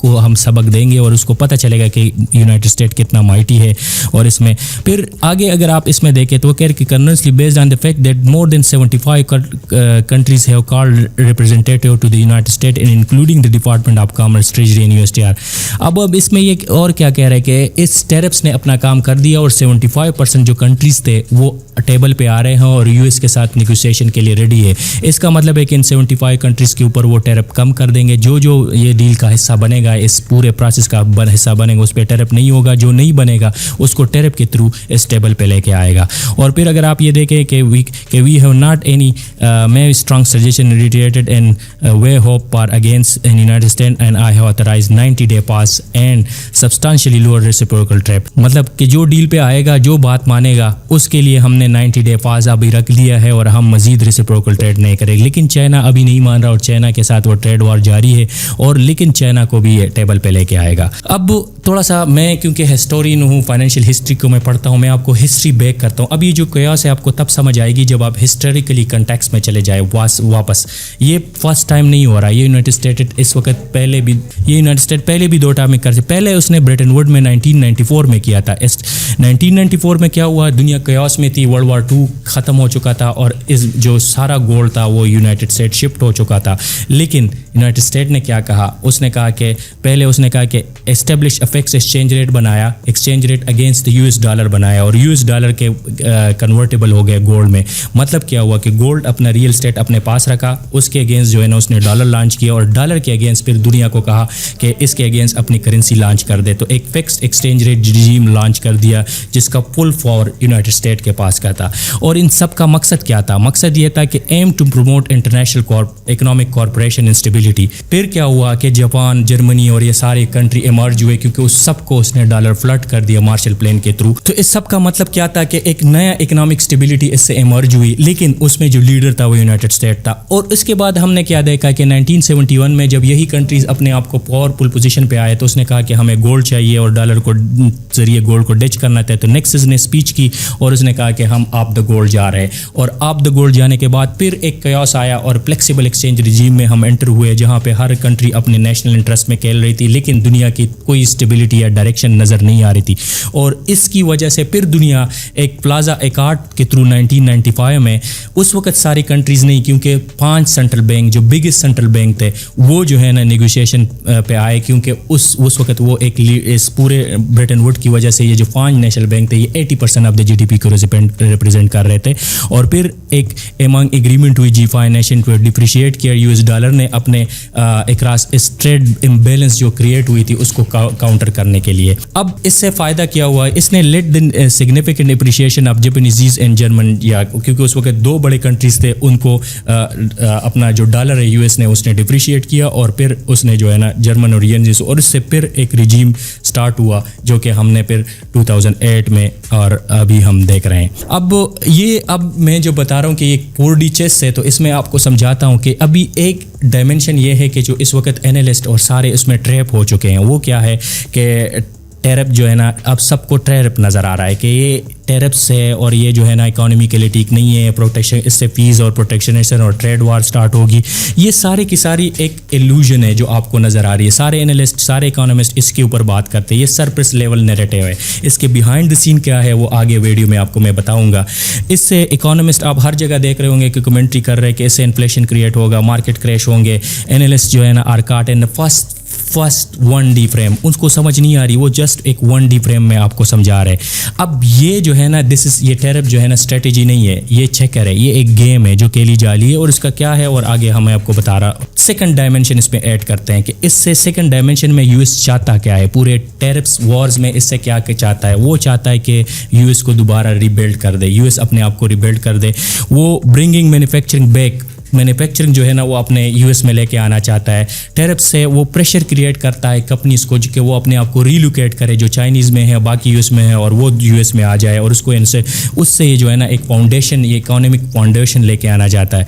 کو ہم سبق دیں گے اور اس کو پتہ چلے گا کہ یونائٹڈ اسٹیٹ کتنا مائٹی ہے. اور اس میں پھر آگے اگر آپ اس میں دیکھیں تو وہ کہہ رہے کہ کنرنسلی based on the fact that more than 75 countries have called representative to the United States and including the Department of Commerce, Treasury and USTR. اب اس میں یہ اور کیا کہہ رہے ہیں کہ اس ٹیرپس نے اپنا کام کر دیا اور 75% جو کنٹریز تھے وہ ٹیبل پہ آ رہے ہیں اور یو ایس کے ساتھ نیگوسیشن کے لیے ریڈی ہے. اس کا مطلب ہے کہ ان 75 کنٹریز کے اوپر وہ ٹیرپ کم کر دیں گے. جو یہ ڈیل کا حصہ بنے گا, اس پورے پروسیس کا حصہ بنے گا, اس پہ ٹیرپ نہیں ہوگا. جو نہیں بنے گا اس کو ٹیرپ کے تھرو اس ٹیبل پہ لے کے آئے گا. اور پھر اگر آپ یہ دیکھیں کہ وی ہیو ناٹ اینی میں strong suggestion retreated and we hope for against in United State and I have authorize 90-day pause and substantially lower reciprocal trap. مطلب کہ جو ڈیل پہ آئے گا, جو بات مانے گا, اس کے لیے ہم نے 90-day پاس ابھی رکھ لیا ہے اور ہم مزید ریسیپروکل ٹریڈ نہیں کریں. لیکن چائنا ابھی نہیں مان رہا اور چائنا کے ساتھ وہ ٹریڈ وار جاری ہے اور لیکن چائنا کو بھی یہ ٹیبل پہ لے کے آئے گا. اب تھوڑا سا میں کیونکہ ہسٹورین ہوں, فائنینشیل ہسٹری کو میں پڑھتا ہوں, میں آپ کو ہسٹری بیک کرتا ہوں. اب یہ جو قیاس ہے آپ کو تب سمجھ آئے گی جب آپ ہسٹوریکلی کنٹیکسٹ میں چلے جائے واپس. یہ فرسٹ ٹائم نہیں ہو رہا. یہ یونائٹڈ اسٹیٹ اس وقت پہلے بھی یونائٹڈ اسٹیٹ پہلے بھی 2 ٹائم میں کر چکے. پہلے اس نے برٹن ووڈ میں 1994 میں کیا تھا. 1994 میں کیا ہوا, دنیا قیاس میں تھی, ورلڈ وار 2 ختم ہو چکا تھا اور اس جو سارا گولڈ تھا وہ یونائٹڈ اسٹیٹ شفٹ ہو چکا تھا. لیکن یونائٹڈ اسٹیٹ نے کیا کہا, اس نے کہا کہ پہلے اس نے کہا کہ اسٹیبلش افیکس ایکسچینج ریٹ بنایا, exchange rate against U S dollar بنایا اور یو ایس ڈالر کے کنورٹیبل ہو گئے گولڈ میں. مطلب کیا ہوا کہ گولڈ اپنا ریئل اسٹیٹ اپنے پاس رکھا, اس کے اگینسٹ جو ہے نا اس نے ڈالر لانچ کیا اور ڈالر کے اگینسٹ پھر دنیا کو کہا کہ اس کے اگینسٹ اپنی کرنسی لانچ کر دے. تو ایک فکس ایکسچینج ریٹ رجیم لانچ کر دیا جس کا فل فور یونائٹڈ اسٹیٹ کے پاس کا تھا. اور ان سب کا مقصد کیا تھا, مقصد یہ تھا کہ aim to promote international economic corporation instability. پھر کیا ہوا کہ جاپان, جرمنی اور یہ سارے کنٹری ایمرج ہوئے کیونکہ اس سب کو اس نے ڈالر فلڈ کر دیا مارشل پلان کے تھرو. تو اس سب کا مطلب کیا تھا کہ ایک نیا اکنامک اسٹیبلٹی اس سے ایمرج ہوئی, لیکن اس میں جو لیڈر تھا وہ یونائٹڈ اسٹیٹ تھا. اور اس کے بعد ہم نے کیا دیکھا کہ 1971 میں جب یہی کنٹریز اپنے آپ کو پاورفل پوزیشن پہ آئے تو اس نے کہا کہ ہمیں گولڈ چاہیے اور ڈالر کو ذریعے گولڈ کو ڈچ کرنا تھا. تو نیکسس نے اسپیچ کی اور اس نے کہا کہ ہم آپ دا گولڈ جا رہے ہیں. اور آپ دا گولڈ جانے کے بعد پھر ایک قیاس آیا اور فلیکسیبل ایکسچینج رجیم میں ہم انٹر ہوئے جہاں پہ ہر کنٹری اپنے نیشنل انٹرسٹ میں کھیل رہی تھی, لیکن دنیا کی کوئی اسٹیبلٹی یا ڈائریکشن نظر نہیں آ رہی تھی. اور اس کی وجہ سے پھر دنیا ایک پلازا ایکارٹ کے تھرو 1995 میں اس وقت ساری کنٹریز نہیں, کیونکہ 5 سینٹرل بینک جو بگیسٹ سینٹرل بینک تھے وہ جو ہے نا نیگوشیشن پہ آئے, کیونکہ اس وقت وہ ایک اس پورے برٹن ووڈ کی وجہ سے یہ جو 5 نیشنل بینک تھے یہ 80% of the G D P کو ریپرزینٹ کر رہے تھے. اور پھر ایک ایمانگ ایگریمنٹ ہوئی G5 نیشن کو ڈپریشیٹ کیا یو ایس ڈالر نے اپنے اکراس اس ٹریڈ امبیلنس جو کریٹ ہوئی تھی اس کو کاؤنٹر کرنے کے لیے. اب اس سے فائدہ کیا ہوا, اس نے let the significant appreciation of Japanese and German, یا کیونکہ اس وقت 2 بڑے کنٹریز تھے ان کو اپنا جو ڈالر ہے یو ایس نے اس نے ڈپریشیٹ کیا اور پھر اس نے جو ہے نا جرمن اور ینز, اور اس سے پھر ایک رجیم سٹارٹ ہوا جو کہ ہم نے پھر 2008 میں اور ابھی ہم دیکھ رہے ہیں. اب میں جو بتا رہا ہوں کہ یہ 4D چیس ہے, تو اس میں آپ کو سمجھاتا ہوں کہ ابھی ایک ڈائمنشن یہ ہے کہ جو اس وقت اینالسٹ اور سارے اس میں ٹریپ ہو چکے ہیں. وہ کیا ہے کہ ٹیرپ جو ہے نا اب سب کو ٹیرپ نظر آ رہا ہے کہ یہ ٹیرپس ہے اور یہ جو ہے نا اکانومی کے لیے ٹھیک نہیں ہے, پروٹیکشن اس سے فیس اور پروٹیکشنیشن اور ٹریڈ وار سٹارٹ ہوگی. یہ سارے کی ساری ایک ایلوژن ہے جو آپ کو نظر آ رہی ہے. سارے اینالسٹ سارے اکانومسٹ اس کے اوپر بات کرتے ہیں. یہ سرفیس لیول نیریٹو ہے. اس کے بیہائنڈ دی سین کیا ہے وہ آگے ویڈیو میں آپ کو میں بتاؤں گا. اس سے اکانومسٹ آپ ہر جگہ دیکھ رہے ہوں گے کہ کمنٹری کر رہے کہ اس سے انفلیشن کریٹ ہوگا, مارکیٹ کریش ہوں گے. اینالسٹ جو ہے نا are caught in first 1D frame, ان کو سمجھ نہیں آ رہی, وہ جسٹ ایک 1D فریم میں آپ کو سمجھا رہے. اب یہ جو ہے نا یہ ٹیرپ جو ہے نا اسٹریٹجی نہیں ہے, یہ چیکر ہے, یہ ایک گیم ہے جو کھیلی جا رہی ہے. اور اس کا کیا ہے اور آگے ہمیں آپ کو بتا رہا. سیکنڈ ڈائمنشن اس میں ایڈ کرتے ہیں کہ اس سے سیکنڈ ڈائمنشن میں یو ایس چاہتا کیا ہے پورے ٹیرپس وارز میں. اس سے کیا چاہتا ہے, وہ چاہتا ہے کہ یو ایس کو دوبارہ ریبلڈ کر دے, یو ایس اپنے آپ کو ریبلڈ کر دے. وہ برنگنگ مینوفیکچرنگ بیک, مینوفیکچرنگ جو ہے نا وہ اپنے یو ایس میں لے کے آنا چاہتا ہے. ٹیرپ سے وہ پریشر کریٹ کرتا ہے کمپنیز کو کہ وہ اپنے آپ کو ریلوکیٹ کرے جو چائنیز میں ہے, باقی یو ایس میں ہے, اور وہ یو ایس میں آ جائے. اور اس کو اس سے یہ جو ہے نا ایک فاؤنڈیشن, یہ اکانومک فاؤنڈیشن لے کے آنا چاہتا ہے.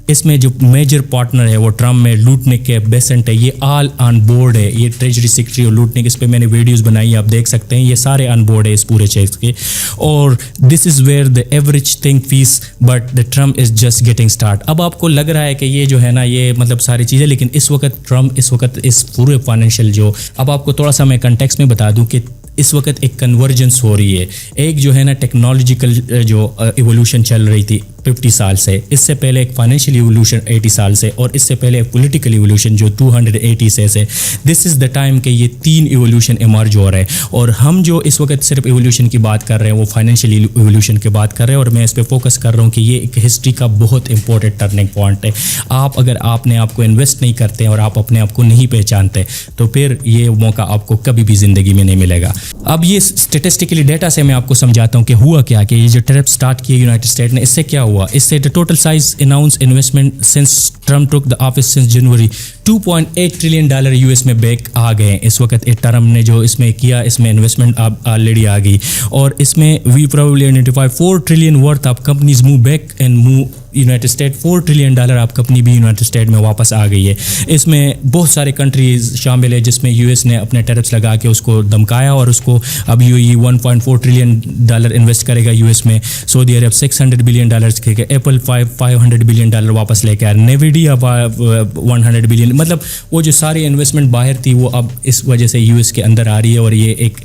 اس میں جو میجر پارٹنر ہے وہ ٹرمپ میں لوٹنے کے بیسنٹ ہے، یہ آل آن بورڈ ہے، یہ ٹریجری سیکرٹری اور لوٹنے کے، اس پہ میں نے ویڈیوز بنائی آپ دیکھ سکتے ہیں، یہ سارے آن بورڈ ہے اس پورے چیز کے. اور this is where the average think face but the Trump is just getting start. اب آپ کو لگ رہا ہے کہ یہ جو ہے نا یہ مطلب ساری چیزیں، لیکن اس وقت ٹرمپ اس وقت اس پورے فائنینشیل جو، اب آپ کو تھوڑا سا میں کنٹیکسٹ میں بتا دوں کہ اس وقت ایک کنورجنس ہو رہی ہے. ایک جو ہے نا ٹیکنالوجیکل جو ایوولوشن چل رہی تھی 50 سال سے، اس سے پہلے ایک فائنینشیل ایوولوشن 80 سال سے، اور اس سے پہلے ایک پولیٹیکل ایوولوشن جو 280 سے. دس از دا ٹائم کہ یہ 3 ایوولوشن ایمرج ہو رہا ہے. اور ہم جو اس وقت صرف ایوولوشن کی بات کر رہے ہیں وہ فائنینشیل ایوولوشن کی بات کر رہے ہیں، اور میں اس پہ فوکس کر رہا ہوں کہ یہ ایک ہسٹری کا بہت امپورٹنٹ ٹرننگ پوائنٹ ہے. اگر آپ نے آپ کو انویسٹ نہیں کرتے اور آپ اپنے آپ کو نہیں پہچانتے تو پھر یہ موقع آپ کو کبھی بھی زندگی میں نہیں ملے گا. اب یہ اسٹیٹسٹیکلی ڈیٹا سے میں آپ کو سمجھاتا ہوں کہ ہوا کیا، کہ یہ جو ٹیرف سٹارٹ کیے یونائٹڈ اسٹیٹ نے، اس سے کیا ہوا. اس سے total size announce investment since Trump took the office since January $2.8 trillion U S میں بیک آ گئے ہیں. اس وقت ٹرمپ نے جو اس میں کیا، اس میں انویسٹمنٹ آلریڈی آ گئی، اور اس میں we probably identify 4 trillion worth of companies move back and move United State. $4 trillion آپ کمپنی بھی یونائٹڈ اسٹیٹ میں واپس آ گئی ہے. اس میں بہت سارے کنٹریز شامل ہے جس میں یو ایس نے اپنے ٹیرفس لگا کے اس کو دمکایا، اور اس کو اب یہ $1.4 ٹریلین انویسٹ کرے گا یو ایس میں. سعودی عرب $600 بلین کے، ایپل $500 بلین واپس لے کے آیا، نیویڈیا $100 بلین. مطلب وہ جو ساری انویسٹمنٹ باہر تھی وہ اب اس وجہ سے یو ایس کے اندر آ رہی ہے، اور یہ ایک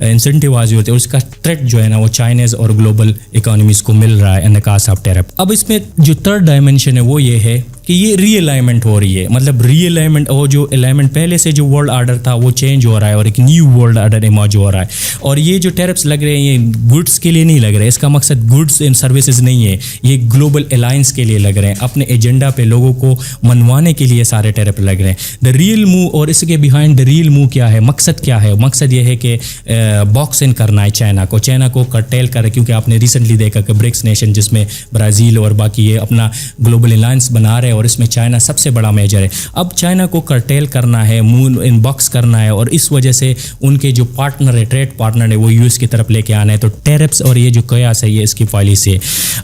انسینٹیو آزی ہوتے ہیں. اس کا تھریٹ جو ہے نا وہ چائنیز اور گلوبل اکانومیز کو مل رہا ہے انعکاس آف ٹیرف. اب اس میں جو تھرڈ ڈائمینشن ہے وہ یہ ہے کہ یہ ری الائنمنٹ ہو رہی ہے. مطلب ری الائنمنٹ، اور جو الائنمنٹ پہلے سے جو ورلڈ آرڈر تھا وہ چینج ہو رہا ہے، اور ایک نیو ورلڈ آرڈر ایمرج ہو رہا ہے. اور یہ جو ٹیرفس لگ رہے ہیں یہ گڈس کے لیے نہیں لگ رہے، اس کا مقصد گڈس اینڈ سروسز نہیں ہے، یہ گلوبل الائنس کے لیے لگ رہے ہیں، اپنے ایجنڈا پہ لوگوں کو منوانے کے لیے سارے ٹیرف لگ رہے ہیں. دا ریئل موو، اور اس کے بیہائنڈ دا ریئل موو کیا ہے، مقصد کیا ہے؟ مقصد یہ ہے کہ باکس ان کرنا ہے چائنا کو کرٹیل کرے، کیونکہ آپ نے ریسنٹلی دیکھا کہ برکس نیشن جس میں برازیل اور باقی یہ اپنا گلوبل الائنس بنا رہے ہیں، اور اس میں چائنا سب سے بڑا میجر ہے. اب چائنا کو کرٹیل کرنا ہے، مون ان باکس کرنا ہے، اور اس وجہ سے ان کے جو پارٹنر ہے، ٹریڈ پارٹنر ہے، وہ یو ایس کی طرف لے کے آنا ہے. تو ٹیرفس اور یہ جو قیاس ہے یہ اس کی پالیسی ہے.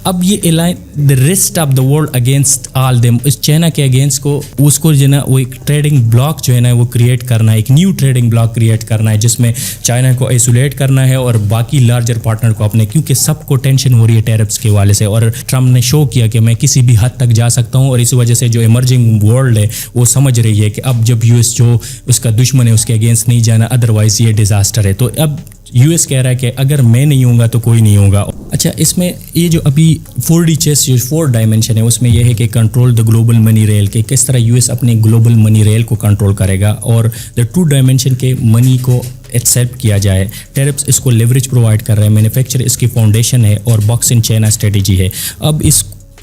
اب یہ the rest of the world against all them, اس چائنا کے اگینسٹ کو اس کو جو ہے نا وہ ایک ٹریڈنگ بلاک جو ہے نا وہ کریٹ کرنا ہے، ایک نیو ٹریڈنگ بلاک کریٹ کرنا ہے جس میں چائنا کو آئسولیٹ کرنا ہے اور باقی لارجر پارٹنر کو اپنے، کیونکہ سب کو ٹینشن ہو رہی ہے ٹیرفس کے والے سے. اور ٹرمپ نے شو کیا کہ میں کسی بھی حد تک جا سکتا ہوں، اور اس وجہ سے جو ایمرجنگ ورلڈ ہے وہ سمجھ رہی ہے کہ اب جب یو ایس جو اس کا دشمن ہے اس کے اگینسٹ نہیں جانا، ادروائز یہ ڈیزاسٹر ہے. تو اب یو ایس کہہ رہا ہے کہ اگر میں نہیں ہوں گا تو کوئی نہیں ہوگا. اچھا، اس میں یہ جو ابھی 4D چیس جو 4 ڈائمینشن ہے اس میں یہ ہے کہ control the global money rail, کہ کس طرح یو ایس اپنے گلوبل منی ریل کو کنٹرول کرے گا، اور دا 2 ڈائمینشن کے منی کو ایکسیپٹ کیا جائے. ٹیرفس اس کو لیوریج پرووائڈ کر رہے ہیں، مینوفیکچر اس کی فاؤنڈیشن ہے، اور باکس ان چائنا اسٹریٹجی ہے. اب اس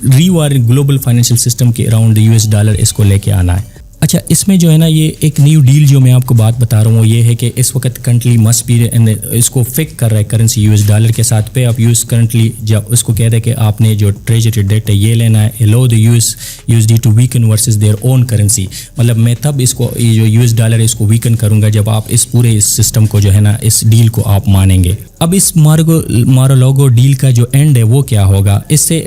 ریوائرنگ گلوبل فائنینشیل سسٹم کے اراؤنڈ US ڈالر اس کو لے کے آنا ہے. اچھا، اس میں جو ہے نا یہ ایک نیو ڈیل جو میں آپ کو بات بتا رہا ہوں وہ یہ ہے کہ اس وقت کنٹری مسٹ بی اس کو فک کر رہا ہے کرنسی US ڈالر کے ساتھ پہ. اب US کرنٹلی جب اس کو کہہ رہے کہ آپ نے جو ٹریجری ڈیٹ ہے یہ لینا ہے، allow the USD to weaken versus their own currency. مطلب میں تب اس کو یہ جو US ڈالر ہے اس کو ویکن کروں گا جب آپ اس پورے اس سسٹم کو جو ہے نا اس ڈیل کو آپ مانیں گے. اب اس مارولوگو ڈیل کا جو اینڈ ہے وہ کیا ہوگا؟ اس سے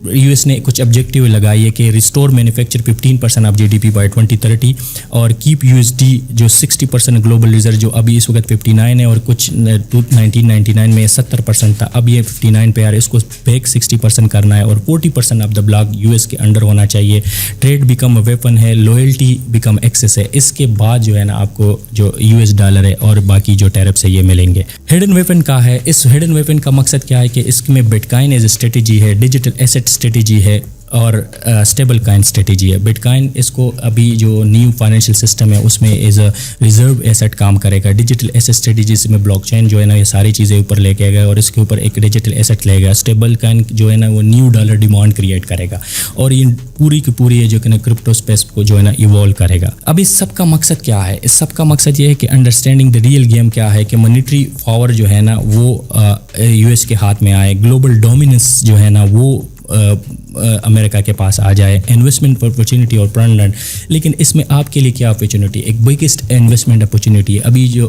یو ایس نے کچھ آبجیکٹیو لگائی ہے کہ restore manufacture 15% of GDP by 2030، اور کیپ USD جو 60% گلوبل ریزرو جو ابھی اس وقت 59 ہے، اور کچھ 1999 میں 70% تھا، اب یہ 59 پہ آ رہا ہے، اس کو بیک 60% کرنا ہے، اور 40% of the block U S کے انڈر ہونا چاہیے. ٹریڈ بیکم اے ویپن ہے، لوئلٹی بیکم ایکسیس ہے. اس کے بعد جو ہے نا آپ کو جو US ڈالر ہے اور باقی جو ٹیرفس ہے یہ ملیں گے. ہڈن ویپن کا ہے، اس ہڈن ویپن کا مقصد کیا ہے کہ اس میں بٹ کائن ایز اے اسٹریٹجی ہے، ڈیجیٹل ایسٹ اسٹریٹجی ہے، اور اسٹیبل کائن اسٹریٹجی ہے. بٹ کائن اس کو ابھی جو نیو فائنینشیل سسٹم ہے اس میں ایز اے ریزرو ایسٹ کام کرے گا. ڈیجیٹل ایسٹ اسٹریٹجیز میں بلاک چین جو ہے نا یہ ساری چیزیں اوپر لے کے آئے گا، اور اس کے اوپر ایک ڈیجیٹل ایسٹ لے گا. اسٹیبل کائن جو ہے نا وہ نیو ڈالر ڈیمانڈ کریٹ کرے گا، اور یہ پوری کی پوری ہے جو کہ نا کرپٹو اسپیس کو جو ہے نا ایوالو کرے گا. اب اس سب کا مقصد کیا ہے؟ اس سب کا مقصد یہ ہے کہ انڈرسٹینڈنگ دا ریئل گیم کیا ہے، کہ مانیٹری پاور جو ہے نا وہ یو ایس کے ہاتھ میں آئے، گلوبل ڈومیننس جو ہے نا وہ امریکہ کے پاس آ جائے. انویسٹمنٹ اپرچونیٹی اور پرنڈنٹ، لیکن اس میں آپ کے لیے کیا اپرچونیٹی؟ ایک بگیسٹ انویسٹمنٹ اپرچونیٹی ہے. ابھی جو